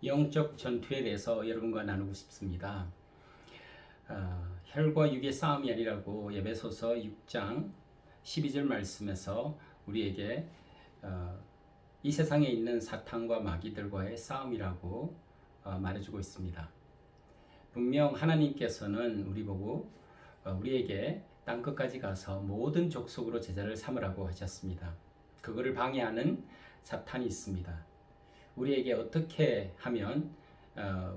영적 전투에 대해서 여러분과 나누고 싶습니다. 혈과 육의 싸움이 아니라고 에베소서 6장 12절 말씀에서 우리에게 이 세상에 있는 사탄과 마귀들과의 싸움이라고 말해주고 있습니다. 분명 하나님께서는 우리 보고 우리에게 땅끝까지 가서 모든 족속으로 제자를 삼으라고 하셨습니다. 그거를 방해하는 사탄이 있습니다. 우리에게 어떻게 하면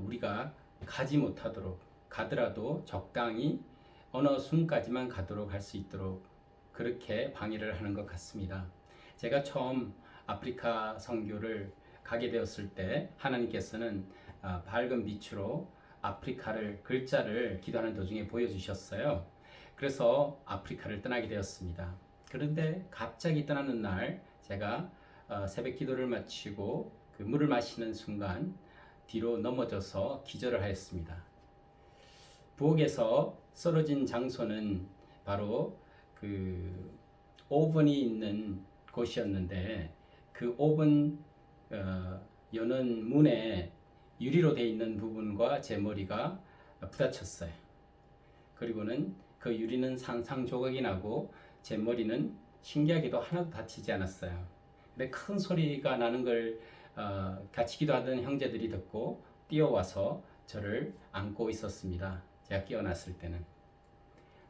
우리가 가지 못하도록, 가더라도 적당히 어느 순까지만 가도록 할 수 있도록 그렇게 방해를 하는 것 같습니다. 제가 처음 아프리카 선교를 가게 되었을 때 하나님께서는 밝은 빛으로 아프리카를 글자를 기도하는 도중에 보여주셨어요. 그래서 아프리카를 떠나게 되었습니다. 그런데 갑자기 떠나는 날 제가 새벽 기도를 마치고 그 물을 마시는 순간 뒤로 넘어져서 기절을 하였습니다. 부엌에서 쓰러진 장소는 바로 그 오븐이 있는 곳이었는데 그 오븐 여는 문에 유리로 되어 있는 부분과 제 머리가 부딪혔어요. 그리고는 그 유리는 상상 조각이 나고 제 머리는 신기하게도 하나도 다치지 않았어요. 근데 큰 소리가 나는 걸 같이 기도하던 형제들이 듣고 뛰어와서 저를 안고 있었습니다. 제가 깨어났을 때는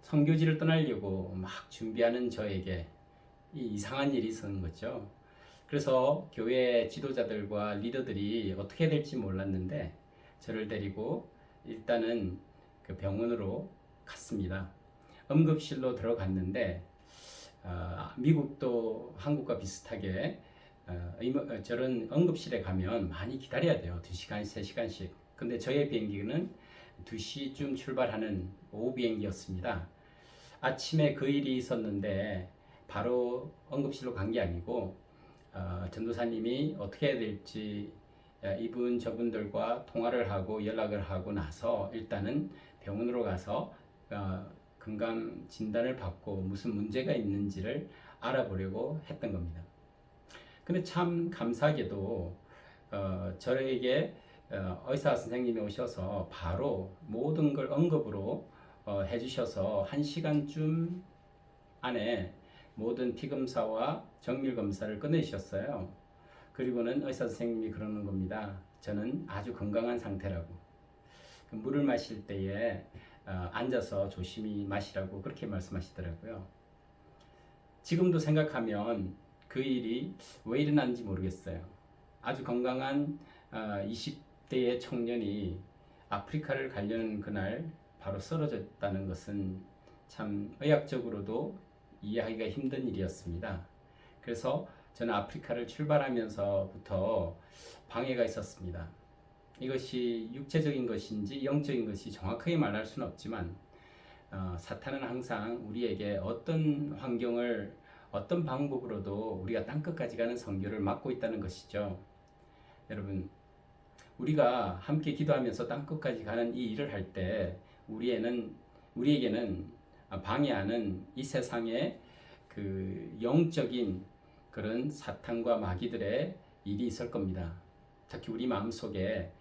선교지를 떠나려고 막 준비하는 저에게 이 이상한 일이 있었는 거죠. 그래서 교회 지도자들과 리더들이 어떻게 될지 몰랐는데 저를 데리고 일단은 그 병원으로 갔습니다. 응급실로 들어갔는데 미국도 한국과 비슷하게 저런 응급실에 가면 많이 기다려야 돼요. 2시간, 3시간씩. 근데 저의 비행기는 2시쯤 출발하는 오후 비행기였습니다. 아침에 그 일이 있었는데 바로 응급실로 간 게 아니고 전도사님이 어떻게 해야 될지 이분 저분들과 통화를 하고 연락을 하고 나서 일단은 병원으로 가서 건강 진단을 받고 무슨 문제가 있는지를 알아보려고 했던 겁니다. 근데 참 감사하게도 저에게 의사 선생님이 오셔서 바로 모든 걸 응급으로 해주셔서 1시간쯤 안에 모든 피검사와 정밀 검사를 끝내주셨어요. 그리고는 의사 선생님이 그러는 겁니다. 저는 아주 건강한 상태라고. 물을 마실 때에 앉아서 조심히 마시라고 그렇게 말씀하시더라고요. 지금도 생각하면 그 일이 왜 일어났는지 모르겠어요. 아주 건강한 20대의 청년이 아프리카를 가려는 그날 바로 쓰러졌다는 것은 참 의학적으로도 이해하기가 힘든 일이었습니다. 그래서 저는 아프리카를 출발하면서부터 방해가 있었습니다. 이것이 육체적인 것인지 영적인 것이 정확하게 말할 수는 없지만 사탄은 항상 우리에게 어떤 환경을 어떤 방법으로도 우리가 땅끝까지 가는 선교를 막고 있다는 것이죠. 여러분, 우리가 함께 기도하면서 땅끝까지 가는 이 일을 할 때 우리에게는 방해하는 이 세상의 그 영적인 그런 사탄과 마귀들의 일이 있을 겁니다. 특히 우리 마음속에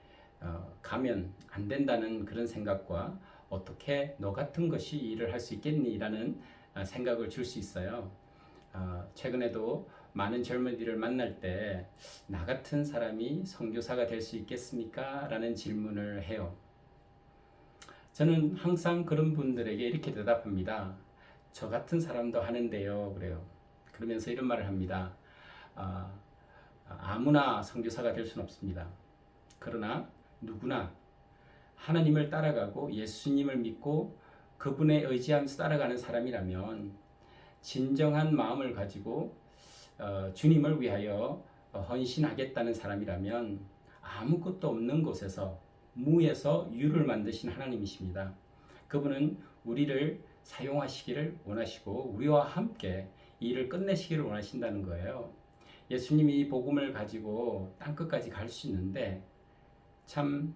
가면 안 된다는 그런 생각과 어떻게 너 같은 것이 일을 할 수 있겠니? 라는 생각을 줄 수 있어요. 최근에도 많은 젊은이들을 만날 때 나 같은 사람이 선교사가 될 수 있겠습니까? 라는 질문을 해요. 저는 항상 그런 분들에게 이렇게 대답합니다. 저 같은 사람도 하는데요. 그래요. 그러면서 이런 말을 합니다. 아무나 선교사가 될 수는 없습니다. 그러나 누구나 하나님을 따라가고 예수님을 믿고 그분의 의지하면서 따라가는 사람이라면 진정한 마음을 가지고 주님을 위하여 헌신하겠다는 사람이라면 아무것도 없는 곳에서 무에서 유를 만드신 하나님이십니다. 그분은 우리를 사용하시기를 원하시고 우리와 함께 이 일을 끝내시기를 원하신다는 거예요. 예수님이 이 복음을 가지고 땅끝까지 갈 수 있는데 참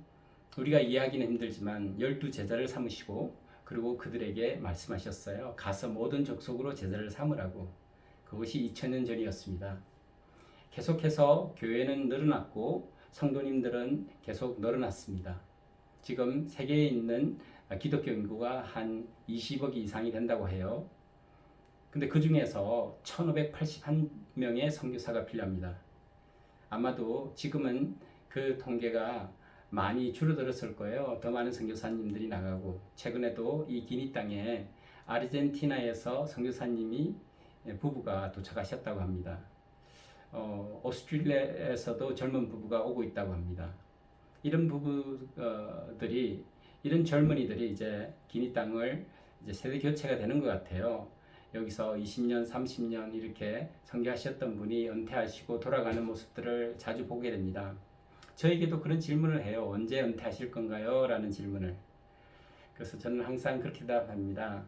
우리가 이해하기는 힘들지만 12제자를 삼으시고 그리고 그들에게 말씀하셨어요. 가서 모든 족속으로 제자를 삼으라고. 그것이 2000년 전이었습니다. 계속해서 교회는 늘어났고 성도님들은 계속 늘어났습니다. 지금 세계에 있는 기독교 인구가 한 20억 이상이 된다고 해요. 근데 그 중에서 1581명의 선교사가 필요합니다. 아마도 지금은 그 통계가 많이 줄어들었을 거예요. 더 많은 선교사님들이 나가고, 최근에도 이 기니 땅에 아르헨티나에서 선교사님이 부부가 도착하셨다고 합니다. 오스트레일리아에서도 젊은 부부가 오고 있다고 합니다. 이런 부부들이, 이런 젊은이들이 이제 기니 땅을 이제 세대 교체가 되는 것 같아요. 여기서 20년, 30년 이렇게 선교하셨던 분이 은퇴하시고 돌아가는 모습들을 자주 보게 됩니다. 저에게도 그런 질문을 해요. 언제 은퇴하실 건가요? 라는 질문을. 그래서 저는 항상 그렇게 대답합니다.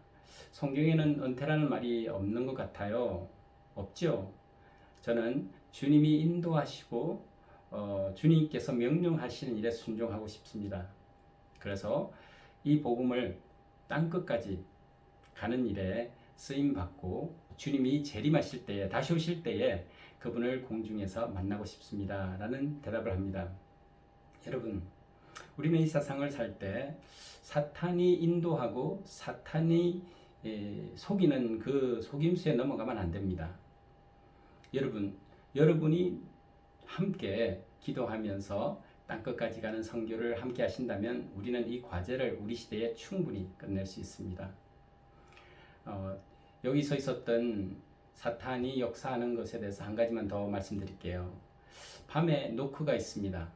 성경에는 은퇴라는 말이 없는 것 같아요. 없죠? 저는 주님이 인도하시고 주님께서 명령하시는 일에 순종하고 싶습니다. 그래서 이 복음을 땅끝까지 가는 일에 쓰임받고 주님이 재림하실 때에, 다시 오실 때에 그분을 공중에서 만나고 싶습니다. 라는 대답을 합니다. 여러분, 우리는 이 세상을 살 때 사탄이 인도하고 사탄이 속이는 그 속임수에 넘어가면 안 됩니다. 여러분이 함께 기도하면서 땅끝까지 가는 선교를 함께 하신다면 우리는 이 과제를 우리 시대에 충분히 끝낼 수 있습니다. 여기서 있었던 사탄이 역사하는 것에 대해서 한 가지만 더 말씀드릴게요. 밤에 노크가 있습니다.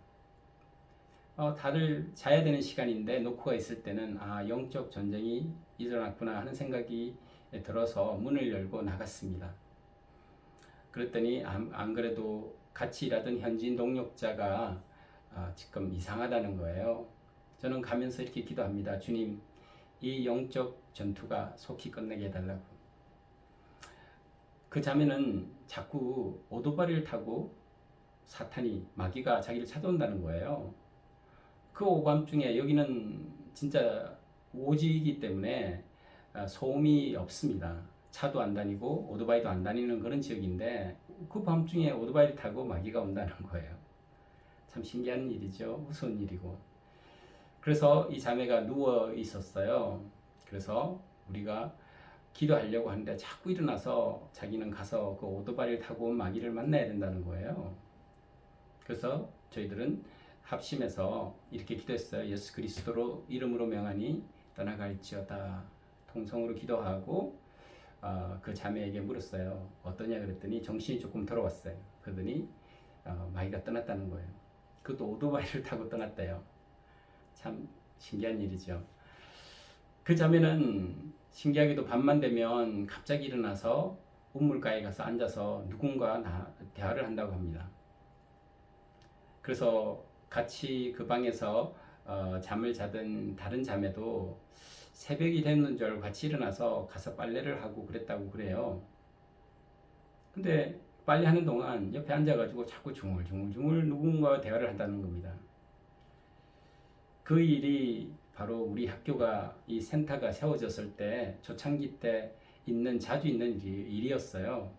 다들 자야 되는 시간인데 노크가 있을 때는 영적 전쟁이 일어났구나 하는 생각이 들어서 문을 열고 나갔습니다. 그랬더니 안 그래도 같이 일하던 현지인 동력자가 지금 이상하다는 거예요. 저는 가면서 이렇게 기도합니다. 주님, 이 영적 전투가 속히 끝내게 해달라고. 그 자매는 자꾸 오토바이를 타고 사탄이, 마귀가 자기를 찾아온다는 거예요. 그 오밤중에, 여기는 진짜 오지이기 때문에 소음이 없습니다. 차도 안 다니고 오토바이도 안 다니는 그런 지역인데 그 밤중에 오토바이를 타고 마귀가 온다는 거예요. 참 신기한 일이죠. 무서운 일이고. 그래서 이 자매가 누워 있었어요. 그래서 우리가 기도하려고 하는데 자꾸 일어나서 자기는 가서 그 오토바이를 타고 온 마귀를 만나야 된다는 거예요. 그래서 저희들은 합심해서 이렇게 기도했어요. 예수 그리스도로 이름으로 명하니 떠나갈지어다. 통성으로 기도하고 그 자매에게 물었어요. 어떠냐 그랬더니 정신이 조금 돌아왔어요. 그러더니 마귀가 떠났다는 거예요. 그것도 오토바이를 타고 떠났대요. 참 신기한 일이죠. 그 자매는 신기하게도 밤만 되면 갑자기 일어나서 우물가에 가서 앉아서 누군가 대화를 한다고 합니다. 그래서 같이 그 방에서 잠을 자던 다른 자매도 새벽이 됐는 줄 알고 같이 일어나서 가서 빨래를 하고 그랬다고 그래요. 근데 빨래하는 동안 옆에 앉아가지고 자꾸 중얼중얼 누군가와 대화를 한다는 겁니다. 그 일이 바로 우리 학교가, 이 센터가 세워졌을 때 초창기 때 자주 있는 일이었어요.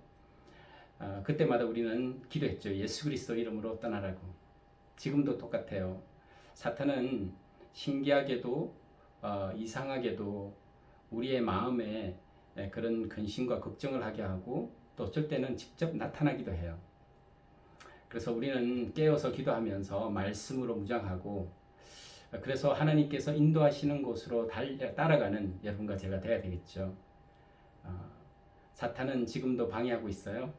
그때마다 우리는 기도했죠. 예수 그리스도 이름으로 떠나라고. 지금도 똑같아요. 사탄은 신기하게도 이상하게도 우리의 마음에 그런 근심과 걱정을 하게 하고 또 어쩔 때는 직접 나타나기도 해요. 그래서 우리는 깨어서 기도하면서 말씀으로 무장하고, 그래서 하나님께서 인도하시는 곳으로 따라가는 여러분과 제가 돼야 되겠죠. 사탄은 지금도 방해하고 있어요.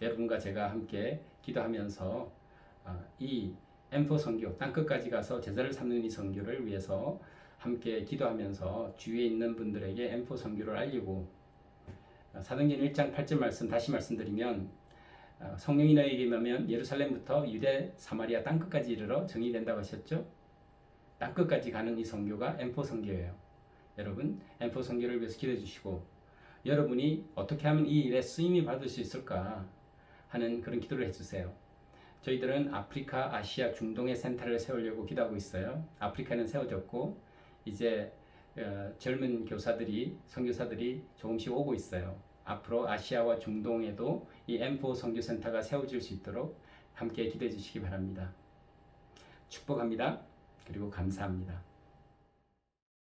여러분과 제가 함께 기도하면서 이 M4 선교, 땅끝까지 가서 제자를 삼는 이 선교를 위해서 함께 기도하면서 주위에 있는 분들에게 M4 선교를 알리고, 사도행전 1장 8절 말씀 다시 말씀드리면, 성령이 너희에게 임하면 예루살렘부터 유대, 사마리아 땅끝까지 이르러 정의된다고 하셨죠. 땅끝까지 가는 이 선교가 M4 선교예요. 여러분, M4 선교를 위해서 기도해 주시고, 여러분이 어떻게 하면 이 일에 쓰임이 받을 수 있을까 하는 그런 기도를 해주세요. 저희들은 아프리카, 아시아, 중동의 센터를 세우려고 기도하고 있어요. 아프리카는 세워졌고 이제 젊은 교사들이, 선교사들이 조금씩 오고 있어요. 앞으로 아시아와 중동에도 이 M4 선교센터가 세워질 수 있도록 함께 기도해 주시기 바랍니다. 축복합니다. 그리고 감사합니다.